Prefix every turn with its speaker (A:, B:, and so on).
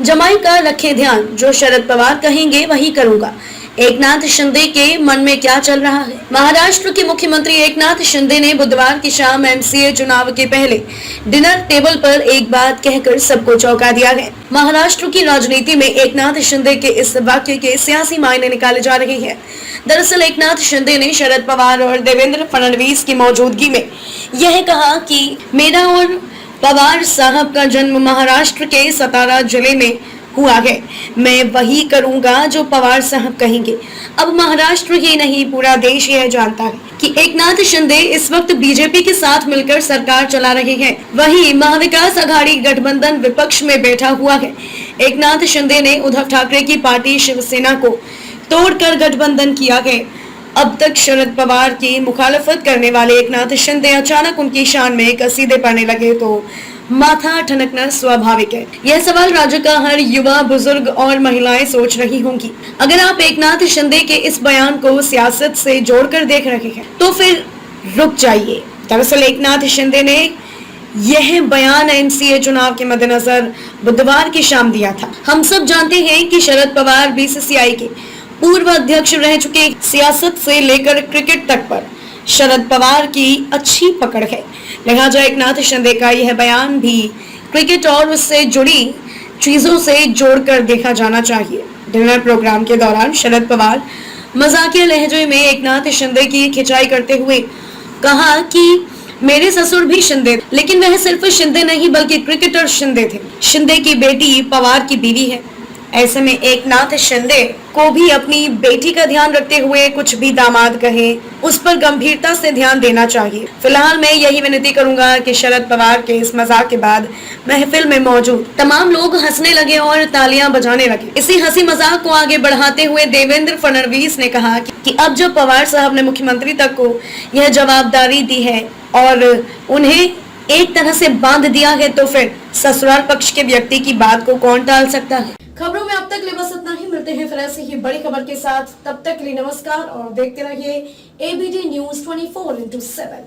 A: जमाई का रखे ध्यान, जो शरद पवार कहेंगे वही करूंगा। एकनाथ शिंदे के मन में क्या चल रहा है? महाराष्ट्र के मुख्यमंत्री एकनाथ शिंदे ने बुधवार की शाम एमसीए चुनाव के पहले डिनर टेबल पर एक बात कहकर सबको चौंका दिया है। महाराष्ट्र की राजनीति में एकनाथ शिंदे के इस वाक्य के सियासी मायने निकाले जा रहे हैं। दरअसल एकनाथ शिंदे ने शरद पवार और देवेंद्र फडणवीस की मौजूदगी में यह कहा कि मेरा और पवार साहब का जन्म महाराष्ट्र के सतारा जिले में हुआ है, मैं वही करूंगा जो पवार साहब कहेंगे। अब महाराष्ट्र ही नहीं पूरा देश यह जानता है कि एकनाथ शिंदे इस वक्त बीजेपी के साथ मिलकर सरकार चला रहे हैं। वहीं महाविकास आघाड़ी गठबंधन विपक्ष में बैठा हुआ है। एकनाथ शिंदे ने उद्धव ठाकरे की पार्टी शिवसेना को तोड़कर गठबंधन किया है। अब तक शरद पवार की मुखालफत करने वाले एकनाथ शिंदे अचानक उनकी शान में कसीदे पड़ने लगे तो माथा ठनकना स्वाभाविक है। यह सवाल राज्य का हर युवा, बुजुर्ग और महिलाएं सोच रही होंगी। अगर आप एकनाथ शिंदे के इस बयान को सियासत से जोड़कर देख रहे हैं तो फिर रुक जाइए। दरअसल एकनाथ शिंदे ने यह बयान एमसीए चुनाव के मद्देनजर बुधवार की शाम दिया था। हम सब जानते हैं कि शरद पवार बीसीसीआई के पूर्व अध्यक्ष रह चुके। सियासत से लेकर क्रिकेट तक पर शरद पवार की अच्छी पकड़ है। लिहाजा एकनाथ शिंदे का यह बयान भी क्रिकेट और उससे जुड़ी चीजों से जोड़कर देखा जाना चाहिए। डिनर प्रोग्राम के दौरान शरद पवार मजाकिया लहजे में एकनाथ शिंदे की खिंचाई करते हुए कहा कि मेरे ससुर भी शिंदे, लेकिन वह सिर्फ शिंदे नहीं बल्कि क्रिकेटर शिंदे थे। शिंदे की बेटी पवार की बीवी है। ऐसे में एकनाथ शिंदे को भी अपनी बेटी का ध्यान रखते हुए कुछ भी दामाद कहे उस पर गंभीरता से ध्यान देना चाहिए। फिलहाल मैं यही विनती करूंगा कि शरद पवार के इस मजाक के बाद महफिल में मौजूद तमाम लोग हंसने लगे और तालियां बजाने लगे। इसी हंसी मजाक को आगे बढ़ाते हुए देवेंद्र फडणवीस ने कहा कि अब जब पवार साहब ने मुख्यमंत्री तक को यह जवाबदारी दी है और उन्हें एक तरह से बांध दिया है तो फिर ससुराल पक्ष के व्यक्ति की बात को कौन टाल सकता है। खबरों में अब तक ले बस इतना ही। मिलते हैं फिर ऐसे ही बड़ी खबर के साथ। तब तक के लिए नमस्कार और देखते रहिए ABD News 24/7।